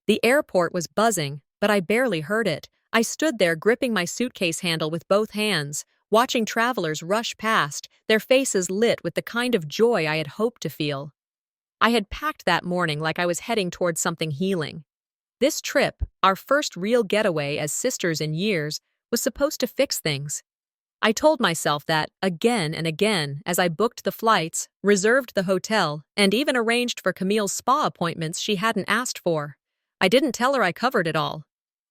The airport was buzzing, but I barely heard it. I stood there gripping my suitcase handle with both hands, watching travelers rush past, their faces lit with the kind of joy I had hoped to feel. I had packed that morning like I was heading towards something healing. This trip, our first real getaway as sisters in years, was supposed to fix things. I told myself that again and again as I booked the flights, reserved the hotel, and even arranged for Camille's spa appointments she hadn't asked for. I didn't tell her I covered it all.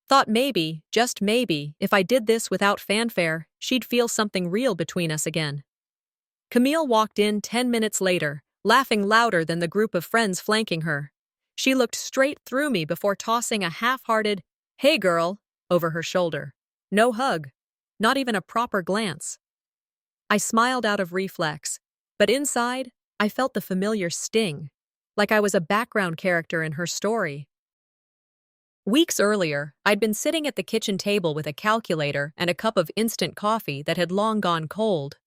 Thought maybe, just maybe, if I did this without fanfare, she'd feel something real between us again. Camille walked in 10 minutes later, laughing louder than the group of friends flanking her. She looked straight through me before tossing a half-hearted, "Hey girl," over her shoulder. No hug. Not even a proper glance. I smiled out of reflex, but inside, I felt the familiar sting, like I was a background character in her story. Weeks earlier, I'd been sitting at the kitchen table with a calculator and a cup of instant coffee that had long gone cold.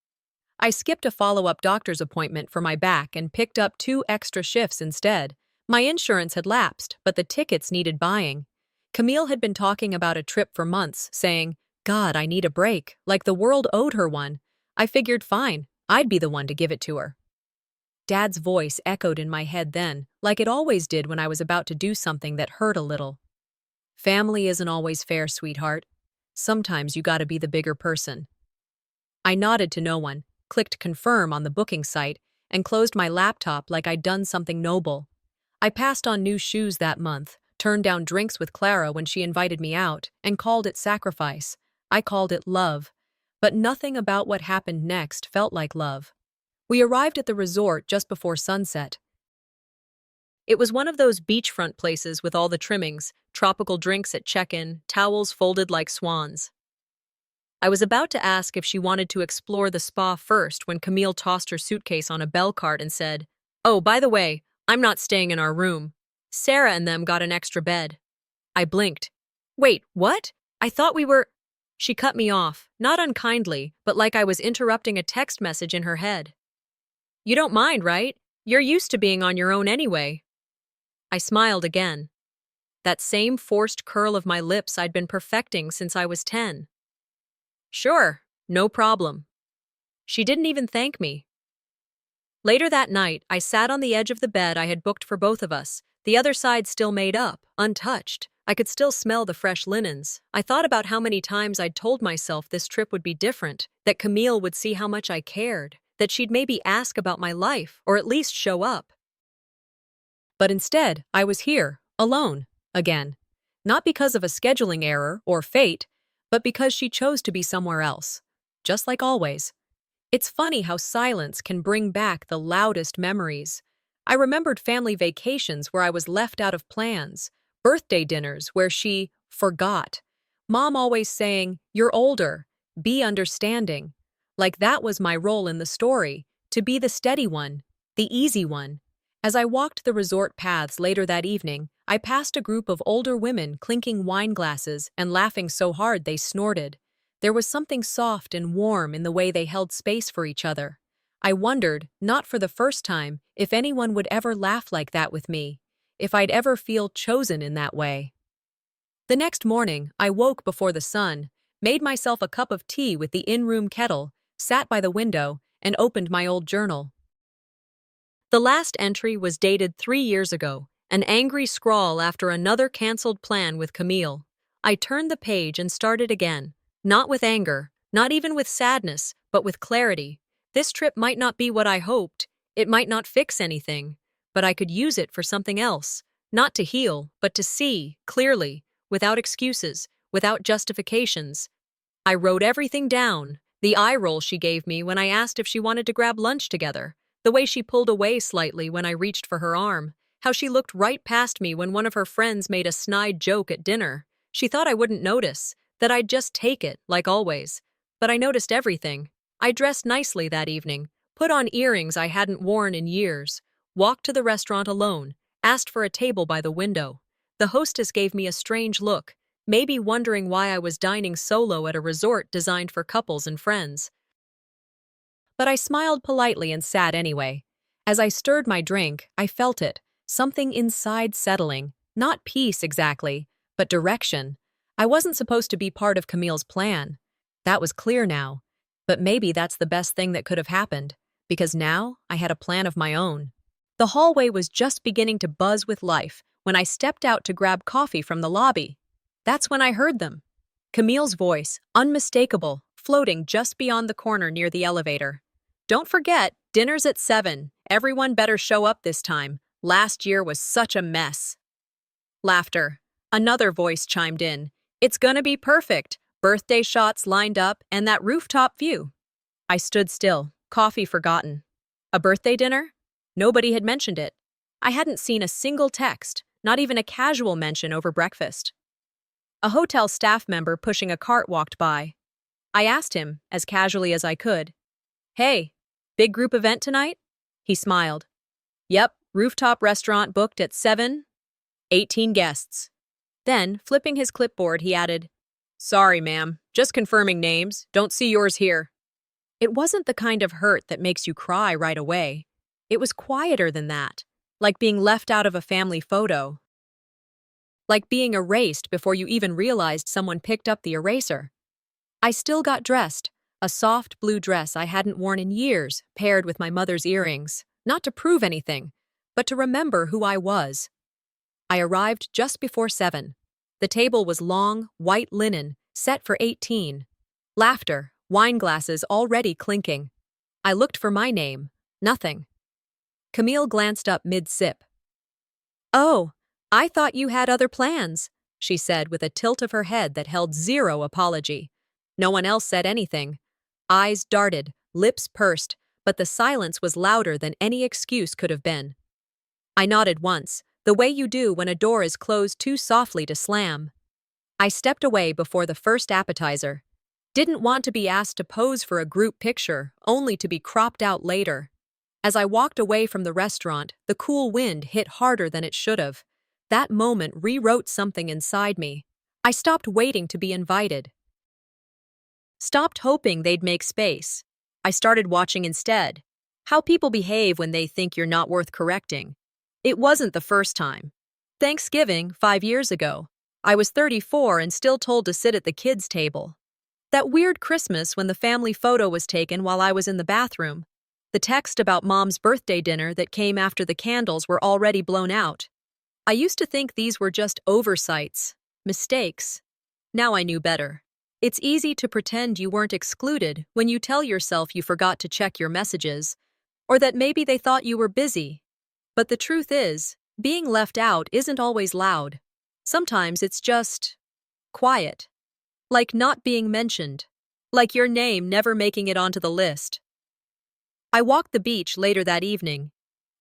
I skipped a follow-up doctor's appointment for my back and picked up 2 extra shifts instead. My insurance had lapsed, but the tickets needed buying. Camille had been talking about a trip for months, saying, "God, I need a break," like the world owed her one. I figured fine, I'd be the one to give it to her. Dad's voice echoed in my head then, like it always did when I was about to do something that hurt a little. "Family isn't always fair, sweetheart. Sometimes you gotta be the bigger person." I nodded to no one, clicked confirm on the booking site, and closed my laptop like I'd done something noble. I passed on new shoes that month, turned down drinks with Clara when she invited me out, and called it sacrifice. I called it love. But nothing about what happened next felt like love. We arrived at the resort just before sunset. It was one of those beachfront places with all the trimmings, tropical drinks at check-in, towels folded like swans. I was about to ask if she wanted to explore the spa first when Camille tossed her suitcase on a bell cart and said, "Oh, by the way, I'm not staying in our room. Sarah and them got an extra bed." I blinked. "Wait, what? I thought we were—" She cut me off, not unkindly, but like I was interrupting a text message in her head. "You don't mind, right? You're used to being on your own anyway." I smiled again. That same forced curl of my lips I'd been perfecting since I was 10. "Sure, no problem." She didn't even thank me. Later that night, I sat on the edge of the bed I had booked for both of us, the other side still made up, untouched. I could still smell the fresh linens. I thought about how many times I'd told myself this trip would be different, that Camille would see how much I cared, that she'd maybe ask about my life, or at least show up. But instead, I was here, alone, again. Not because of a scheduling error or fate, but because she chose to be somewhere else. Just like always. It's funny how silence can bring back the loudest memories. I remembered family vacations where I was left out of plans, birthday dinners where she forgot, Mom always saying, "You're older, be understanding." Like that was my role in the story, to be the steady one, the easy one. As I walked the resort paths later that evening, I passed a group of older women clinking wine glasses and laughing so hard they snorted. There was something soft and warm in the way they held space for each other. I wondered, not for the first time, if anyone would ever laugh like that with me, if I'd ever feel chosen in that way. The next morning, I woke before the sun, made myself a cup of tea with the in-room kettle, sat by the window, and opened my old journal. The last entry was dated 3 years ago, an angry scrawl after another canceled plan with Camille. I turned the page and started again, not with anger, not even with sadness, but with clarity. This trip might not be what I hoped, it might not fix anything, but I could use it for something else, not to heal, but to see, clearly, without excuses, without justifications. I wrote everything down, the eye roll she gave me when I asked if she wanted to grab lunch together, the way she pulled away slightly when I reached for her arm, how she looked right past me when one of her friends made a snide joke at dinner. She thought I wouldn't notice, that I'd just take it, like always. But I noticed everything. I dressed nicely that evening, put on earrings I hadn't worn in years, walked to the restaurant alone, asked for a table by the window. The hostess gave me a strange look, maybe wondering why I was dining solo at a resort designed for couples and friends. But I smiled politely and sat anyway. As I stirred my drink, I felt it, something inside settling, Not peace exactly, but direction. I wasn't supposed to be part of Camille's plan. That was clear now. But maybe that's the best thing that could have happened, because now I had a plan of my own. The hallway was just beginning to buzz with life when I stepped out to grab coffee from the lobby. That's when I heard them. Camille's voice, unmistakable, floating just beyond the corner near the elevator. Don't forget, dinner's at 7. Everyone better show up this time. Last year was such a mess. Laughter. Another voice chimed in. It's gonna be perfect. Birthday shots lined up and that rooftop view. I stood still, coffee forgotten. A birthday dinner? Nobody had mentioned it. I hadn't seen a single text, not even a casual mention over breakfast. A hotel staff member pushing a cart walked by. I asked him, as casually as I could, "Hey, big group event tonight?" He smiled. "Yep, rooftop restaurant booked at 7. 18 guests. Then, flipping his clipboard, he added, "Sorry, ma'am. Just confirming names. Don't see yours here." It wasn't the kind of hurt that makes you cry right away. It was quieter than that, like being left out of a family photo. Like being erased before you even realized someone picked up the eraser. I still got dressed, a soft blue dress I hadn't worn in years, paired with my mother's earrings, not to prove anything, but to remember who I was. I arrived just before 7. The table was long, white linen, set for 18. Laughter, wine glasses already clinking. I looked for my name. Nothing. Camille glanced up mid-sip. "Oh, I thought you had other plans," she said with a tilt of her head that held zero apology. No one else said anything. Eyes darted, lips pursed, but the silence was louder than any excuse could have been. I nodded once, the way you do when a door is closed too softly to slam. I stepped away before the first appetizer. Didn't want to be asked to pose for a group picture, only to be cropped out later. As I walked away from the restaurant, the cool wind hit harder than it should have. That moment rewrote something inside me. I stopped waiting to be invited. Stopped hoping they'd make space. I started watching instead. How people behave when they think you're not worth correcting. It wasn't the first time. Thanksgiving, 5 years ago. I was 34 and still told to sit at the kids' table. That weird Christmas when the family photo was taken while I was in the bathroom. The text about Mom's birthday dinner that came after the candles were already blown out. I used to think these were just oversights, mistakes. Now I knew better. It's easy to pretend you weren't excluded when you tell yourself you forgot to check your messages, or that maybe they thought you were busy. But the truth is, being left out isn't always loud. Sometimes it's just quiet. Like not being mentioned. Like your name never making it onto the list. I walked the beach later that evening.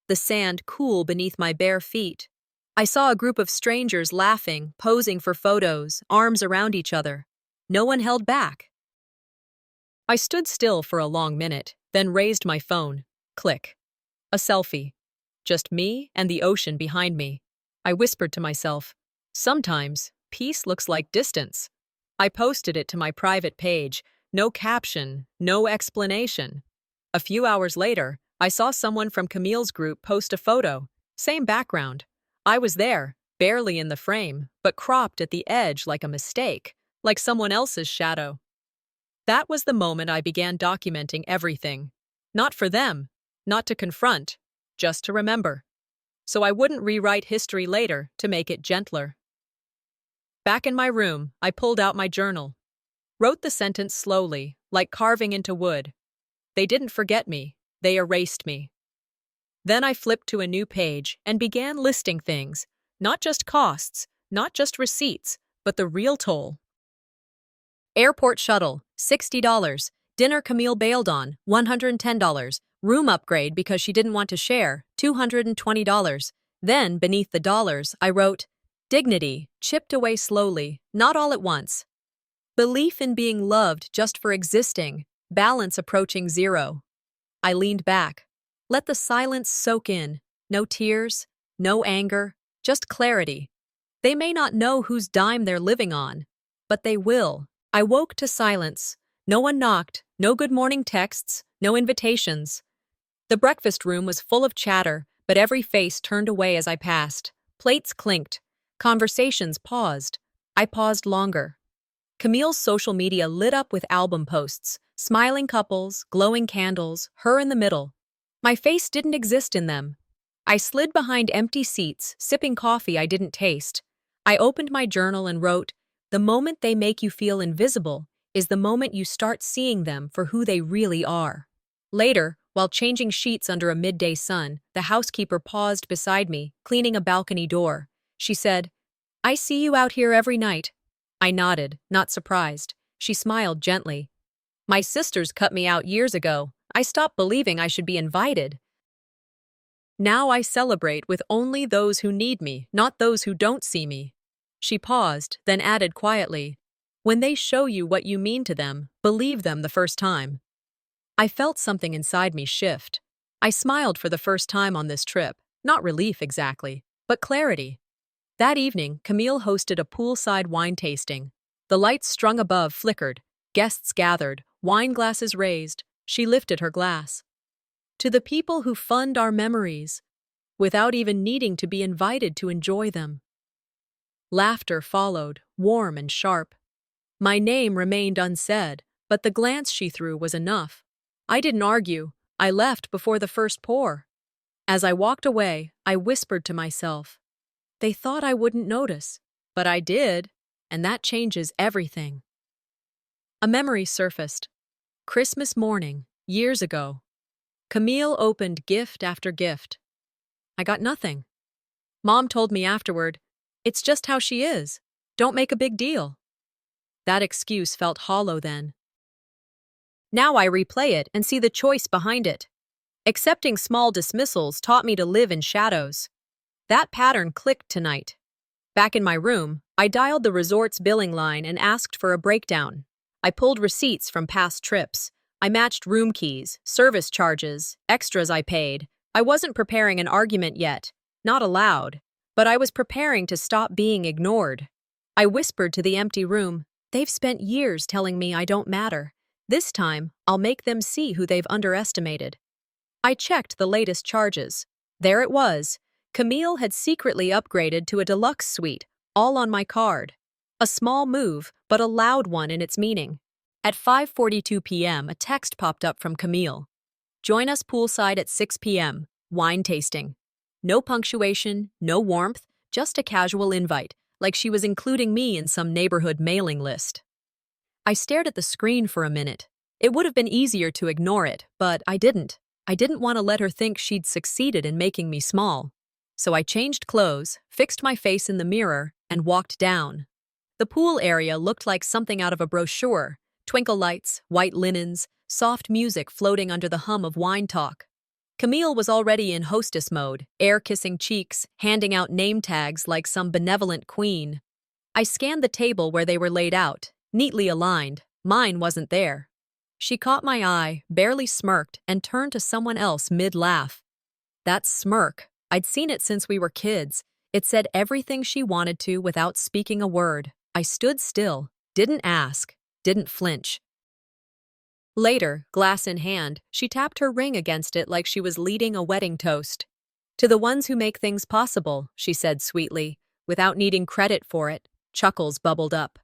The sand cool beneath my bare feet. I saw a group of strangers laughing, posing for photos, arms around each other. No one held back. I stood still for a long minute, then raised my phone. Click. A selfie. Just me and the ocean behind me. I whispered to myself, sometimes peace looks like distance. I posted it to my private page. No caption, no explanation. A few hours later, I saw someone from Camille's group post a photo. Same background. I was there, barely in the frame, but cropped at the edge like a mistake, like someone else's shadow. That was the moment I began documenting everything. Not for them, not to confront, just to remember. So I wouldn't rewrite history later to make it gentler. Back in my room, I pulled out my journal. Wrote the sentence slowly, like carving into wood. They didn't forget me, they erased me. Then I flipped to a new page and began listing things, not just costs, not just receipts, but the real toll. Airport shuttle, $60. Dinner Camille bailed on, $110. Room upgrade because she didn't want to share, $220. Then, beneath the dollars, I wrote, dignity, chipped away slowly, not all at once. Belief in being loved just for existing, balance approaching zero. I leaned back. Let the silence soak in. No tears, no anger, just clarity. They may not know whose dime they're living on, but they will. I woke to silence. No one knocked, no good morning texts, no invitations. The breakfast room was full of chatter, but every face turned away as I passed. Plates clinked. Conversations paused. I paused longer. Camille's social media lit up with album posts, smiling couples, glowing candles, her in the middle. My face didn't exist in them. I slid behind empty seats, sipping coffee I didn't taste. I opened my journal and wrote, "The moment they make you feel invisible is the moment you start seeing them for who they really are." Later, while changing sheets under a midday sun, the housekeeper paused beside me, cleaning a balcony door. She said, "I see you out here every night." I nodded, not surprised. She smiled gently. "My sisters cut me out years ago. I stopped believing I should be invited. Now I celebrate with only those who need me, not those who don't see me." She paused, then added quietly, "When they show you what you mean to them, believe them the first time." I felt something inside me shift. I smiled for the first time on this trip, not relief exactly, but clarity. That evening, Camille hosted a poolside wine tasting. The lights strung above flickered. Guests gathered, wine glasses raised. She lifted her glass. "To the people who fund our memories, without even needing to be invited to enjoy them." Laughter followed, warm and sharp. My name remained unsaid, but the glance she threw was enough. I didn't argue. I left before the first pour. As I walked away, I whispered to myself, "They thought I wouldn't notice, but I did, and that changes everything." A memory surfaced. Christmas morning, years ago. Camille opened gift after gift. I got nothing. Mom told me afterward, "It's just how she is. Don't make a big deal." That excuse felt hollow then. Now I replay it and see the choice behind it. Accepting small dismissals taught me to live in shadows. That pattern clicked tonight. Back in my room, I dialed the resort's billing line and asked for a breakdown. I pulled receipts from past trips. I matched room keys, service charges, extras I paid. I wasn't preparing an argument yet, not aloud, but I was preparing to stop being ignored. I whispered to the empty room, "They've spent years telling me I don't matter. This time, I'll make them see who they've underestimated." I checked the latest charges. There it was. Camille had secretly upgraded to a deluxe suite, all on my card. A small move, but a loud one in its meaning. At 5:42 p.m., a text popped up from Camille. "Join us poolside at 6 p.m., wine tasting." No punctuation, no warmth, just a casual invite, like she was including me in some neighborhood mailing list. I stared at the screen for a minute. It would have been easier to ignore it, but I didn't. I didn't want to let her think she'd succeeded in making me small. So I changed clothes, fixed my face in the mirror, and walked down. The pool area looked like something out of a brochure. Twinkle lights, white linens, soft music floating under the hum of wine talk. Camille was already in hostess mode, air-kissing cheeks, handing out name tags like some benevolent queen. I scanned the table where they were laid out, neatly aligned. Mine wasn't there. She caught my eye, barely smirked, and turned to someone else mid-laugh. That smirk, I'd seen it since we were kids. It said everything she wanted to without speaking a word. I stood still, didn't ask, didn't flinch. Later, glass in hand, she tapped her ring against it like she was leading a wedding toast. "To the ones who make things possible," she said sweetly, without needing credit for it. Chuckles bubbled up.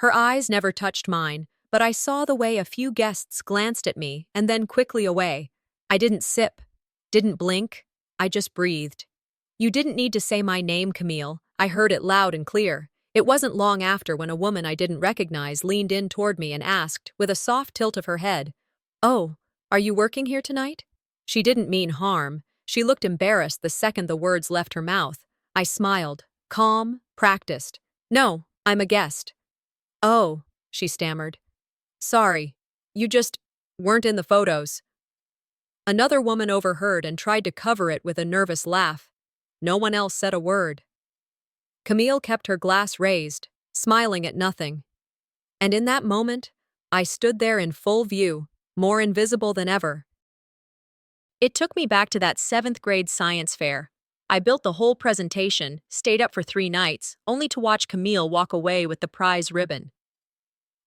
Her eyes never touched mine, but I saw the way a few guests glanced at me and then quickly away. I didn't sip, didn't blink, I just breathed. "You didn't need to say my name, Camille." I heard it loud and clear. It wasn't long after when a woman I didn't recognize leaned in toward me and asked, with a soft tilt of her head, "Oh, are you working here tonight?" She didn't mean harm. She looked embarrassed the second the words left her mouth. I smiled, calm, practiced. "No, I'm a guest." "Oh," she stammered. "Sorry, you just weren't in the photos." Another woman overheard and tried to cover it with a nervous laugh. No one else said a word. Camille kept her glass raised, smiling at nothing. And in that moment, I stood there in full view, more invisible than ever. It took me back to that 7th grade science fair. I built the whole presentation, stayed up for 3 nights, only to watch Camille walk away with the prize ribbon.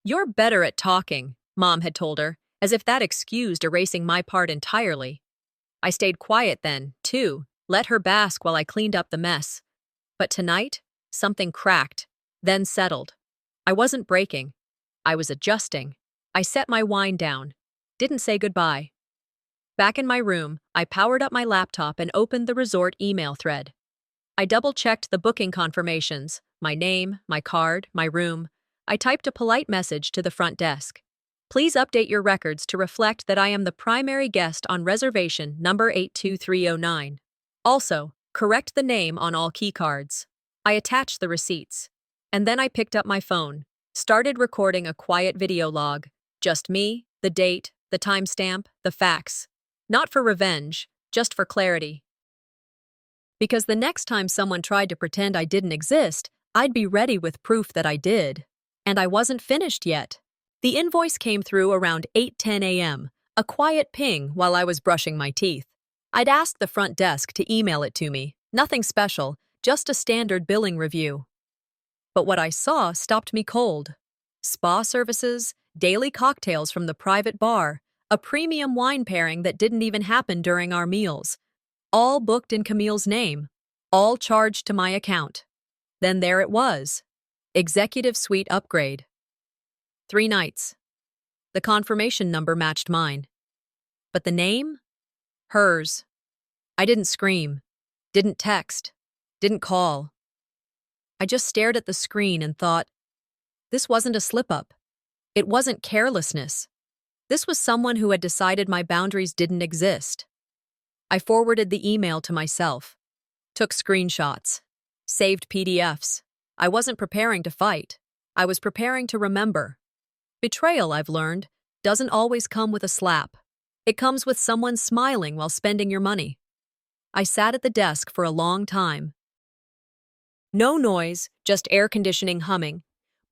"You're better at talking," Mom had told her, as if that excused erasing my part entirely. I stayed quiet then, too, let her bask while I cleaned up the mess. But tonight, Something cracked, then settled. I wasn't breaking. I was adjusting. I set my wine down. Didn't say goodbye. Back in my room, I powered up my laptop and opened the resort email thread. I double-checked the booking confirmations, my name, my card, my room. I typed a polite message to the front desk. Please update your records to reflect that I am the primary guest on reservation number 82309. Also, correct the name on all key cards. I attached the receipts. And then I picked up my phone, started recording a quiet video log. Just me, the date, the timestamp, the facts. Not for revenge, just for clarity. Because the next time someone tried to pretend I didn't exist, I'd be ready with proof that I did. And I wasn't finished yet. The invoice came through around 8:10 a.m., a quiet ping while I was brushing my teeth. I'd asked the front desk to email it to me, nothing special, just a standard billing review. But what I saw stopped me cold. Spa services, daily cocktails from the private bar, a premium wine pairing that didn't even happen during our meals. All booked in Camille's name, all charged to my account. Then there it was. Executive Suite upgrade. 3 nights. The confirmation number matched mine. But the name? Hers. I didn't scream, didn't text, didn't call. I just stared at the screen and thought, this wasn't a slip-up. It wasn't carelessness. This was someone who had decided my boundaries didn't exist. I forwarded the email to myself, took screenshots, saved PDFs. I wasn't preparing to fight. I was preparing to remember. Betrayal, I've learned, doesn't always come with a slap. It comes with someone smiling while spending your money. I sat at the desk for a long time. No noise, just air conditioning humming.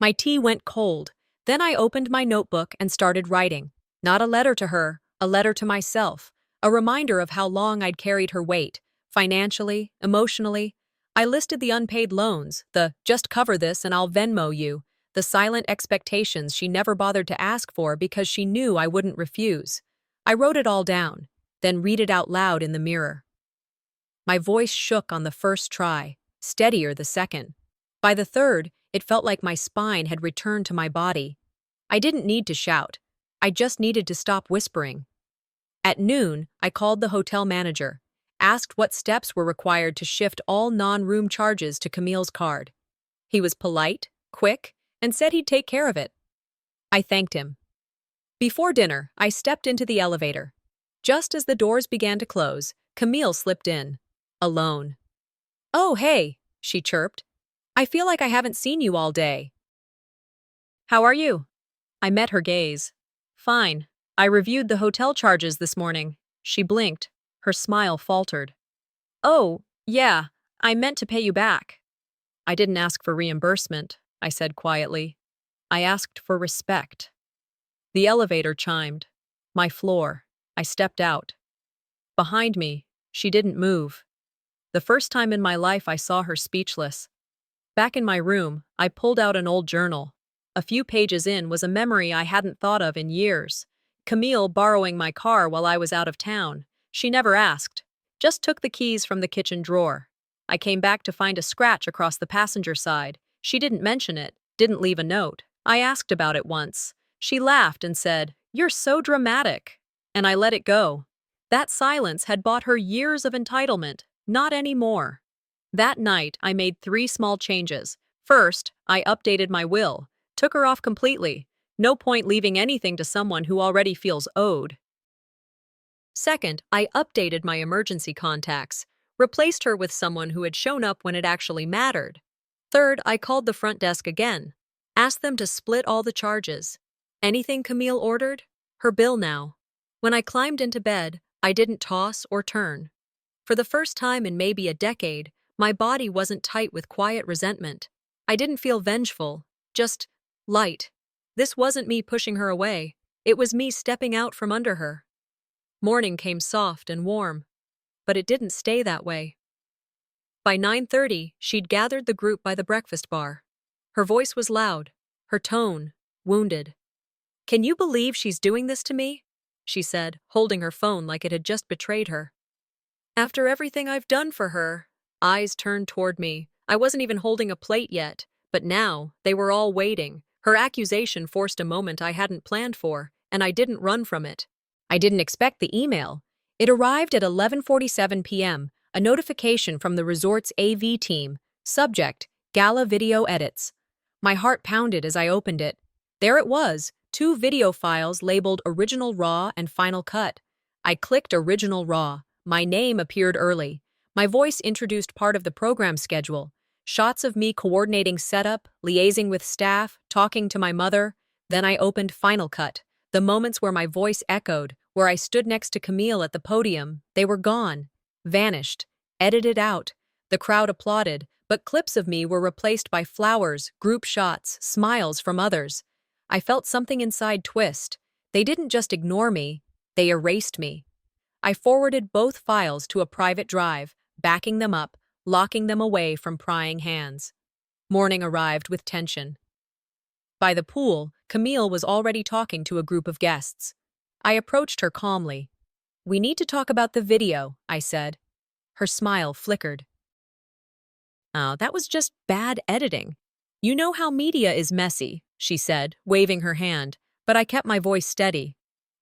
My tea went cold. Then I opened my notebook and started writing. Not a letter to her, a letter to myself. A reminder of how long I'd carried her weight, financially, emotionally. I listed the unpaid loans, the just cover this and I'll Venmo you, the silent expectations she never bothered to ask for because she knew I wouldn't refuse. I wrote it all down, then read it out loud in the mirror. My voice shook on the first try, steadier the second. By the third, it felt like my spine had returned to my body. I didn't need to shout. I just needed to stop whispering. At noon, I called the hotel manager, asked what steps were required to shift all non-room charges to Camille's card. He was polite, quick, and said he'd take care of it. I thanked him. Before dinner, I stepped into the elevator. Just as the doors began to close, Camille slipped in, alone. "Oh, hey," she chirped. "I feel like I haven't seen you all day." "How are you?" I met her gaze. "Fine. I reviewed the hotel charges this morning." She blinked. Her smile faltered. "Oh, yeah, I meant to pay you back." "I didn't ask for reimbursement," I said quietly. "I asked for respect." The elevator chimed. My floor. I stepped out. Behind me, she didn't move. The first time in my life I saw her speechless. Back in my room, I pulled out an old journal. A few pages in was a memory I hadn't thought of in years. Camille borrowing my car while I was out of town. She never asked, just took the keys from the kitchen drawer. I came back to find a scratch across the passenger side. She didn't mention it, didn't leave a note. I asked about it once. She laughed and said, "You're so dramatic." And I let it go. That silence had bought her years of entitlement, not anymore. That night, I made 3 small changes. First, I updated my will, took her off completely. No point leaving anything to someone who already feels owed. Second, I updated my emergency contacts, replaced her with someone who had shown up when it actually mattered. Third, I called the front desk again, asked them to split all the charges. Anything Camille ordered? Her bill now. When I climbed into bed, I didn't toss or turn. For the first time in maybe a decade, my body wasn't tight with quiet resentment. I didn't feel vengeful, just light. This wasn't me pushing her away. It was me stepping out from under her. Morning came soft and warm, but it didn't stay that way. By 9:30, she'd gathered the group by the breakfast bar. Her voice was loud, her tone wounded. "Can you believe she's doing this to me?" she said, holding her phone like it had just betrayed her. "After everything I've done for her," eyes turned toward me, I wasn't even holding a plate yet, but now they were all waiting. Her accusation forced a moment I hadn't planned for, and I didn't run from it. I didn't expect the email. It arrived at 11:47 p.m., a notification from the resort's AV team. Subject, Gala Video Edits. My heart pounded as I opened it. There it was, 2 video files labeled Original Raw and Final Cut. I clicked Original Raw. My name appeared early. My voice introduced part of the program schedule. Shots of me coordinating setup, liaising with staff, talking to my mother. Then I opened Final Cut. The moments where my voice echoed, where I stood next to Camille at the podium, they were gone, vanished, edited out. The crowd applauded, but clips of me were replaced by flowers, group shots, smiles from others. I felt something inside twist. They didn't just ignore me, they erased me. I forwarded both files to a private drive, backing them up, locking them away from prying hands. Morning arrived with tension. By the pool, Camille was already talking to a group of guests. I approached her calmly. "We need to talk about the video," I said. Her smile flickered. "Oh, that was just bad editing. You know how media is messy," she said, waving her hand, but I kept my voice steady.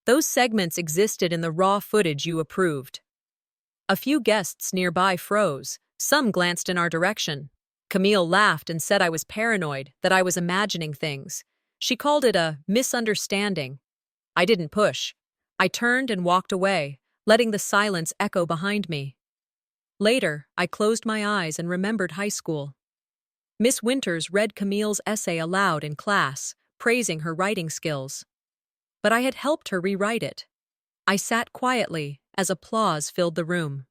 "Those segments existed in the raw footage you approved." A few guests nearby froze. Some glanced in our direction. Camille laughed and said I was paranoid, that I was imagining things. She called it a misunderstanding. I didn't push. I turned and walked away, letting the silence echo behind me. Later, I closed my eyes and remembered high school. Miss Winters read Camille's essay aloud in class, praising her writing skills. But I had helped her rewrite it. I sat quietly as applause filled the room.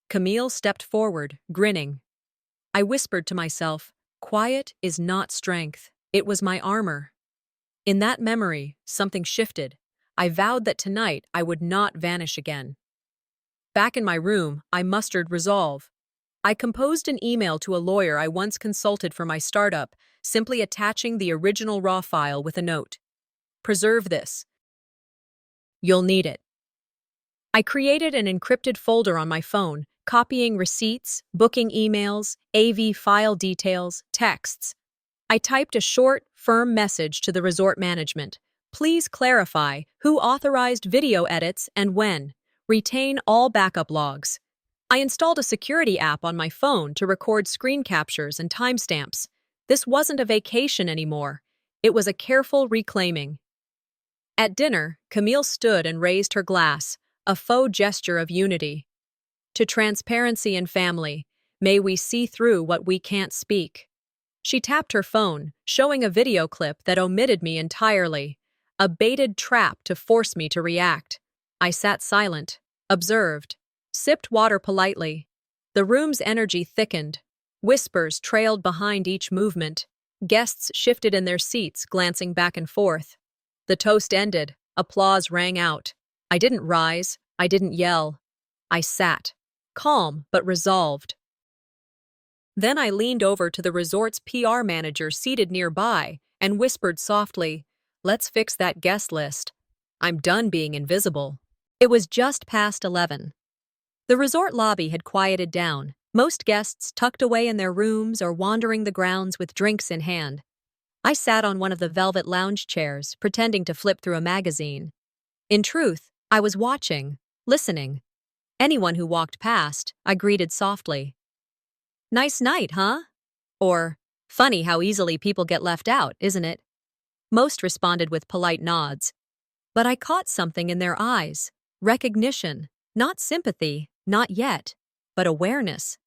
Camille stepped forward, grinning. I whispered to myself, "Quiet is not strength. It was my armor." In that memory, something shifted. I vowed that tonight I would not vanish again. Back in my room, I mustered resolve. I composed an email to a lawyer I once consulted for my startup, simply attaching the original raw file with a note. "Preserve this. You'll need it." I created an encrypted folder on my phone, copying receipts, booking emails, AV file details, texts. I typed a short, firm message to the resort management. "Please clarify who authorized video edits and when. Retain all backup logs." I installed a security app on my phone to record screen captures and timestamps. This wasn't a vacation anymore. It was a careful reclaiming. At dinner, Camille stood and raised her glass, a faux gesture of unity. "To transparency and family, may we see through what we can't speak." She tapped her phone, showing a video clip that omitted me entirely, a baited trap to force me to react. I sat silent, observed, sipped water politely. The room's energy thickened. Whispers trailed behind each movement. Guests shifted in their seats, glancing back and forth. The toast ended. Applause rang out. I didn't rise. I didn't yell. I sat, calm but resolved. Then I leaned over to the resort's PR manager seated nearby and whispered softly, "Let's fix that guest list. I'm done being invisible." It was just past 11. The resort lobby had quieted down, most guests tucked away in their rooms or wandering the grounds with drinks in hand. I sat on one of the velvet lounge chairs, pretending to flip through a magazine. In truth, I was watching, listening. Anyone who walked past, I greeted softly. "Nice night, huh?" Or, "Funny how easily people get left out, isn't it?" Most responded with polite nods. But I caught something in their eyes. Recognition. Not sympathy, not yet, but awareness.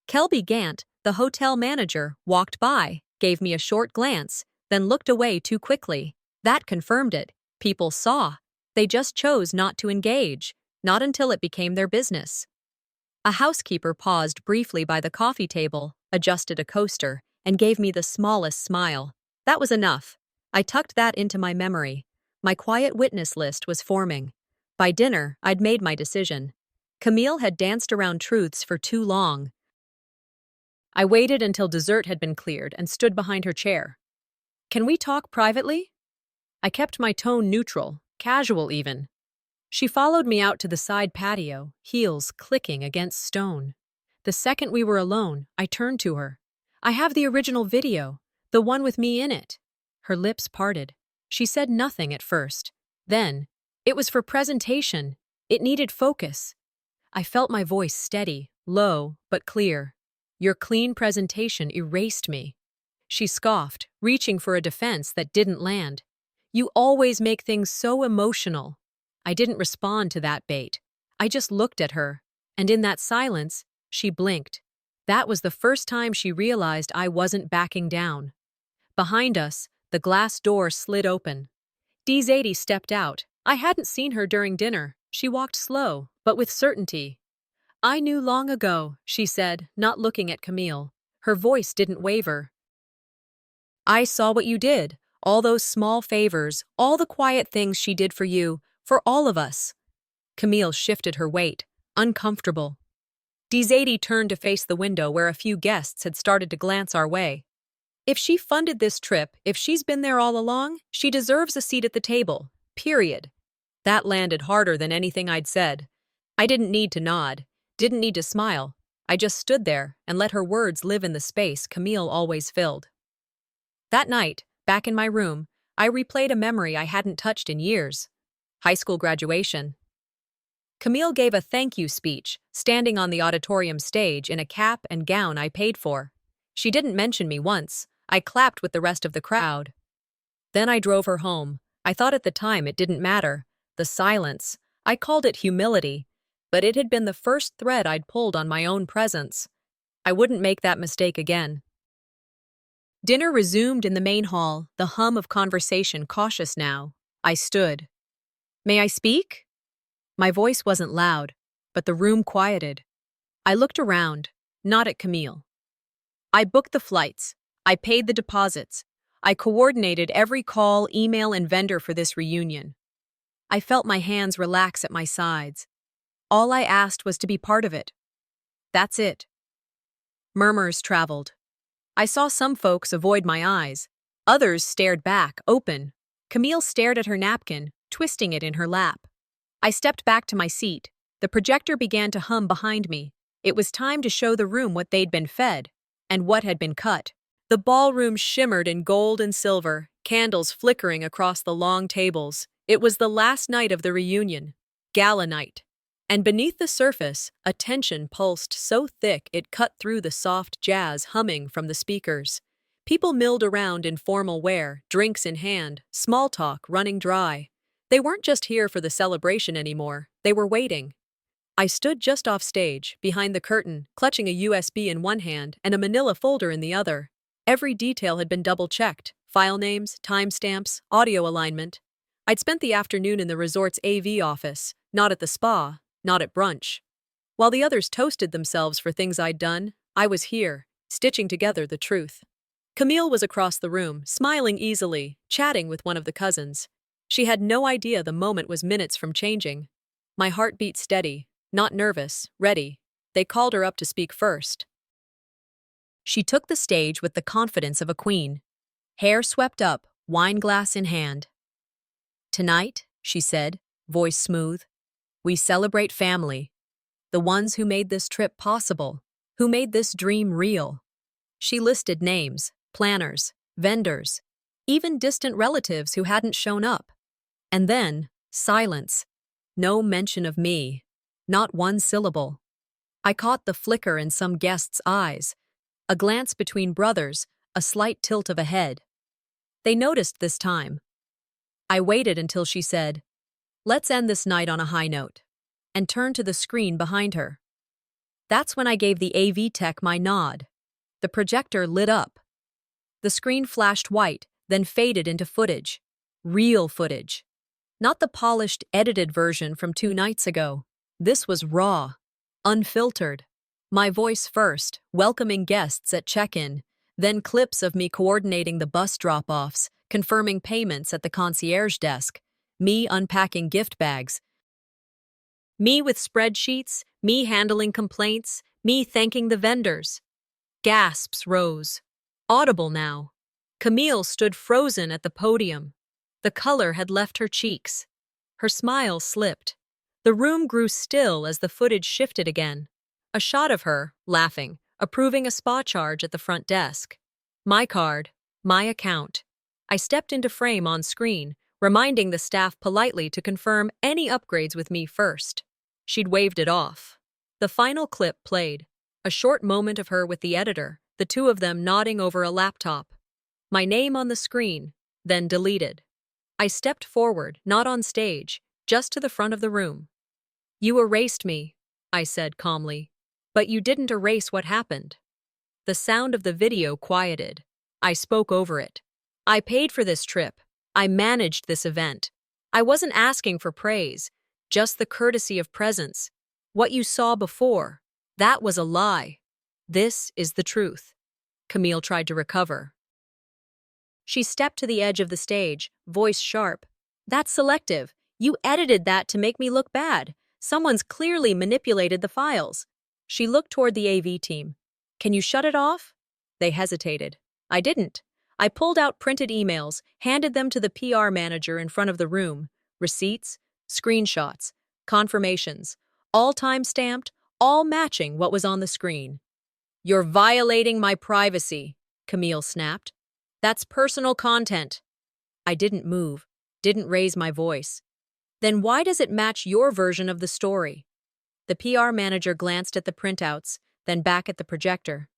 Kelby Gant, the hotel manager, walked by, gave me a short glance, then looked away too quickly. That confirmed it. People saw. They just chose not to engage, not until it became their business. A housekeeper paused briefly by the coffee table, adjusted a coaster, and gave me the smallest smile. That was enough. I tucked that into my memory. My quiet witness list was forming. By dinner, I'd made my decision. Camille had danced around truths for too long. I waited until dessert had been cleared and stood behind her chair. "Can we talk privately?" I kept my tone neutral, casual even. She followed me out to the side patio, heels clicking against stone. The second we were alone, I turned to her. I have the original video, the one with me in it. Her lips parted. She said nothing at first. Then, it was for presentation. It needed focus. I felt my voice steady, low, but clear. Your clean presentation erased me. She scoffed, reaching for a defense that didn't land. You always make things so emotional. I didn't respond to that bait. I just looked at her, and in that silence, she blinked. That was the first time she realized I wasn't backing down. Behind us, the glass door slid open. D80 stepped out. I hadn't seen her during dinner. She walked slow, but with certainty. I knew long ago, she said, not looking at Camille. Her voice didn't waver. I saw what you did, all those small favors, all the quiet things she did for you, for all of us. Camille shifted her weight, uncomfortable. D80 turned to face the window where a few guests had started to glance our way. If she funded this trip, if she's been there all along, she deserves a seat at the table. Period. That landed harder than anything I'd said. I didn't need to nod, didn't need to smile. I just stood there and let her words live in the space Camille always filled. That night, back in my room, I replayed a memory I hadn't touched in years. High school graduation. Camille gave a thank you speech, standing on the auditorium stage in a cap and gown I paid for. She didn't mention me once. I clapped with the rest of the crowd. Then I drove her home. I thought at the time it didn't matter. The silence. I called it humility, but it had been the first thread I'd pulled on my own presence. I wouldn't make that mistake again. Dinner resumed in the main hall, the hum of conversation cautious now. I stood. May I speak? My voice wasn't loud, but the room quieted. I looked around, not at Camille. I booked the flights. I paid the deposits. I coordinated every call, email, and vendor for this reunion. I felt my hands relax at my sides. All I asked was to be part of it. That's it. Murmurs traveled. I saw some folks avoid my eyes. Others stared back, open. Camille stared at her napkin, twisting it in her lap. I stepped back to my seat. The projector began to hum behind me. It was time to show the room what they'd been fed, and what had been cut. The ballroom shimmered in gold and silver, candles flickering across the long tables. It was the last night of the reunion, gala night. And beneath the surface, a tension pulsed so thick it cut through the soft jazz humming from the speakers. People milled around in formal wear, drinks in hand, small talk running dry. They weren't just here for the celebration anymore, they were waiting. I stood just off stage, behind the curtain, clutching a USB in one hand and a manila folder in the other. Every detail had been double-checked: file names, timestamps, audio alignment. I'd spent the afternoon in the resort's AV office, not at the spa, not at brunch. While the others toasted themselves for things I'd done, I was here, stitching together the truth. Camille was across the room, smiling easily, chatting with one of the cousins. She had no idea the moment was minutes from changing. My heart beat steady, not nervous, ready. They called her up to speak first. She took the stage with the confidence of a queen. Hair swept up, wine glass in hand. Tonight, she said, voice smooth, we celebrate family. The ones who made this trip possible, who made this dream real. She listed names, planners, vendors, even distant relatives who hadn't shown up. And then, silence. No mention of me. Not one syllable. I caught the flicker in some guest's eyes. A glance between brothers, a slight tilt of a head. They noticed this time. I waited until she said, let's end this night on a high note, and turned to the screen behind her. That's when I gave the AV tech my nod. The projector lit up. The screen flashed white, then faded into footage. Real footage. Not the polished, edited version from 2 nights ago. This was raw, unfiltered. My voice first, welcoming guests at check-in, then clips of me coordinating the bus drop-offs, confirming payments at the concierge desk, me unpacking gift bags, me with spreadsheets, me handling complaints, me thanking the vendors. Gasps rose. Audible now. Camille stood frozen at the podium. The color had left her cheeks. Her smile slipped. The room grew still as the footage shifted again. A shot of her, laughing, approving a spa charge at the front desk. My card, my account. I stepped into frame on screen, reminding the staff politely to confirm any upgrades with me first. She'd waved it off. The final clip played. A short moment of her with the editor, the two of them nodding over a laptop. My name on the screen, then deleted. I stepped forward, not on stage, just to the front of the room. You erased me, I said calmly. But you didn't erase what happened. The sound of the video quieted. I spoke over it. I paid for this trip. I managed this event. I wasn't asking for praise, just the courtesy of presence. What you saw before, that was a lie. This is the truth. Camille tried to recover. She stepped to the edge of the stage, voice sharp. That's selective. You edited that to make me look bad. Someone's clearly manipulated the files. She looked toward the AV team. Can you shut it off? They hesitated. I didn't. I pulled out printed emails, handed them to the PR manager in front of the room. Receipts, screenshots, confirmations, all time-stamped, all matching what was on the screen. You're violating my privacy, Camille snapped. That's personal content. I didn't move, didn't raise my voice. Then why does it match your version of the story? The PR manager glanced at the printouts, then back at the projector.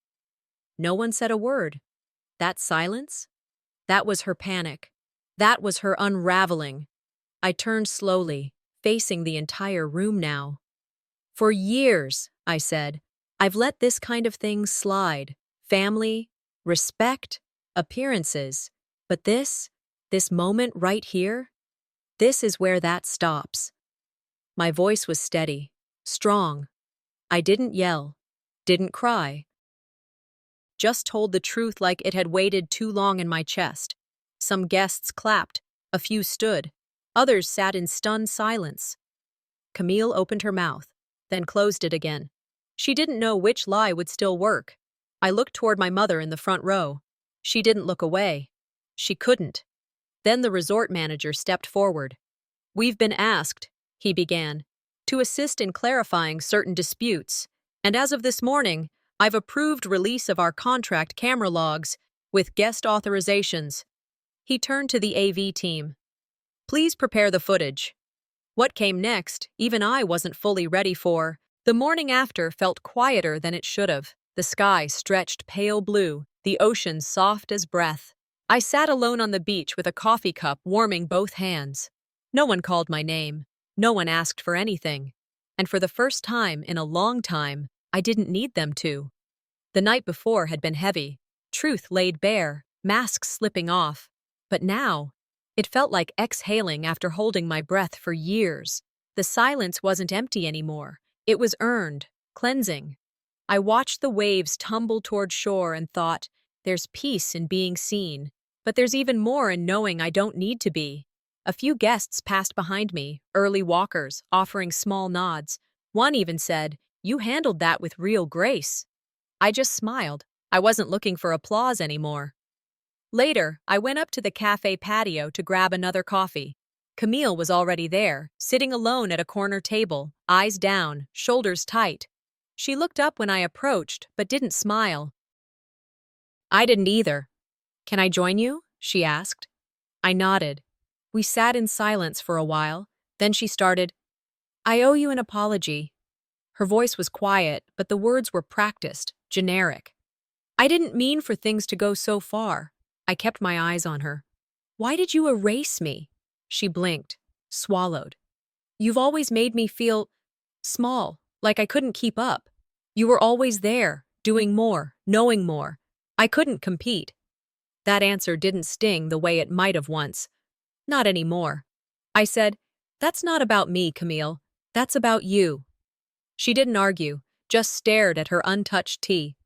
No one said a word. That silence? That was her panic. That was her unraveling. I turned slowly, facing the entire room now. For years, I said, I've let this kind of thing slide. Family, respect, appearances. But this moment right here, this is where that stops. My voice was steady, strong. I didn't yell, didn't cry. Just told the truth like it had waited too long in my chest. Some guests clapped, a few stood, others sat in stunned silence. Camille opened her mouth, then closed it again. She didn't know which lie would still work. I looked toward my mother in the front row. She didn't look away. She couldn't. Then the resort manager stepped forward. We've been asked, he began, to assist in clarifying certain disputes, and as of this morning, I've approved release of our contract camera logs with guest authorizations. He turned to the AV team. Please prepare the footage. What came next, even I wasn't fully ready for. The morning after felt quieter than it should have. The sky stretched pale blue, the ocean soft as breath. I sat alone on the beach with a coffee cup warming both hands. No one called my name. No one asked for anything. And for the first time in a long time, I didn't need them to. The night before had been heavy. Truth laid bare, masks slipping off. But now, it felt like exhaling after holding my breath for years. The silence wasn't empty anymore. It was earned, cleansing. I watched the waves tumble toward shore and thought, there's peace in being seen, but there's even more in knowing I don't need to be. A few guests passed behind me, early walkers, offering small nods. One even said, "You handled that with real grace." I just smiled. I wasn't looking for applause anymore. Later, I went up to the cafe patio to grab another coffee. Camille was already there, sitting alone at a corner table, eyes down, shoulders tight. She looked up when I approached, but didn't smile. I didn't either. Can I join you? She asked. I nodded. We sat in silence for a while. Then she started, I owe you an apology. Her voice was quiet, but the words were practiced, generic. I didn't mean for things to go so far. I kept my eyes on her. Why did you erase me? She blinked, swallowed. You've always made me feel small, like I couldn't keep up. You were always there, doing more, knowing more. I couldn't compete. That answer didn't sting the way it might have once. Not anymore. I said, That's not about me, Camille. That's about you. She didn't argue, just stared at her untouched tea.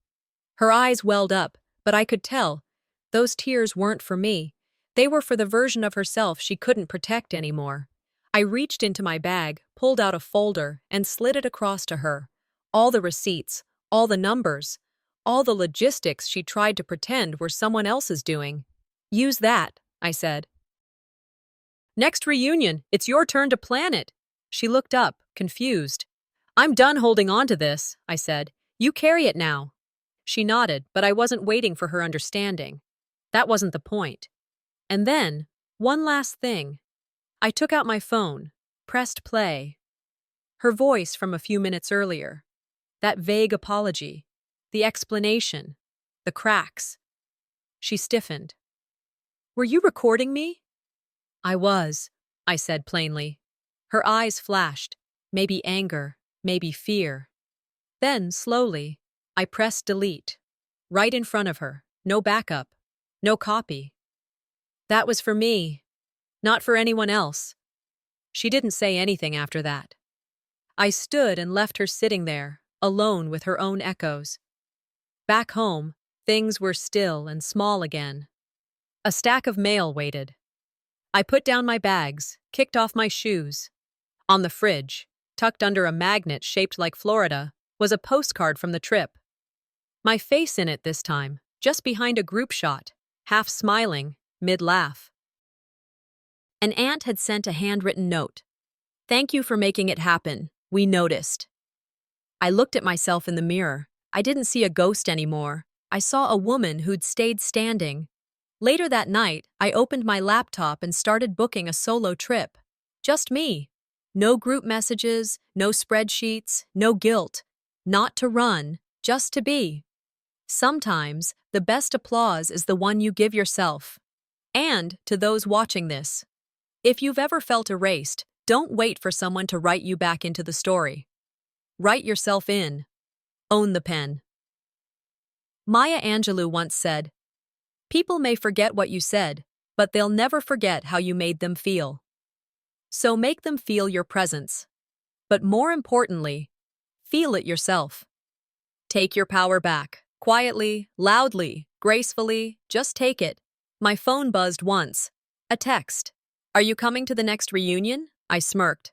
Her eyes welled up, but I could tell. Those tears weren't for me. They were for the version of herself she couldn't protect anymore. I reached into my bag, pulled out a folder, and slid it across to her. All the receipts, all the numbers, all the logistics she tried to pretend were someone else's doing. Use that, I said. Next reunion, it's your turn to plan it. She looked up, confused. I'm done holding on to this, I said. You carry it now. She nodded, but I wasn't waiting for her understanding. That wasn't the point. And then, one last thing. I took out my phone, pressed play. Her voice from a few minutes earlier. That vague apology. The explanation. The cracks. She stiffened. Were you recording me? I was, I said plainly. Her eyes flashed. Maybe anger, maybe fear. Then, slowly, I pressed delete. Right in front of her. No backup. No copy. That was for me. Not for anyone else. She didn't say anything after that. I stood and left her sitting there, alone with her own echoes. Back home, things were still and small again. A stack of mail waited. I put down my bags, kicked off my shoes. On the fridge, tucked under a magnet shaped like Florida, was a postcard from the trip. My face in it this time, just behind a group shot, half smiling, mid-laugh. An aunt had sent a handwritten note. Thank you for making it happen. We noticed. I looked at myself in the mirror. I didn't see a ghost anymore. I saw a woman who'd stayed standing. Later that night, I opened my laptop and started booking a solo trip. Just me. No group messages, no spreadsheets, no guilt. Not to run, just to be. Sometimes, the best applause is the one you give yourself. And to those watching this. If you've ever felt erased, don't wait for someone to write you back into the story. Write yourself in. Own the pen. Maya Angelou once said, "People may forget what you said, but they'll never forget how you made them feel." So make them feel your presence. But more importantly, feel it yourself. Take your power back. Quietly, loudly, gracefully, just take it. My phone buzzed once. A text. Are you coming to the next reunion? I smirked.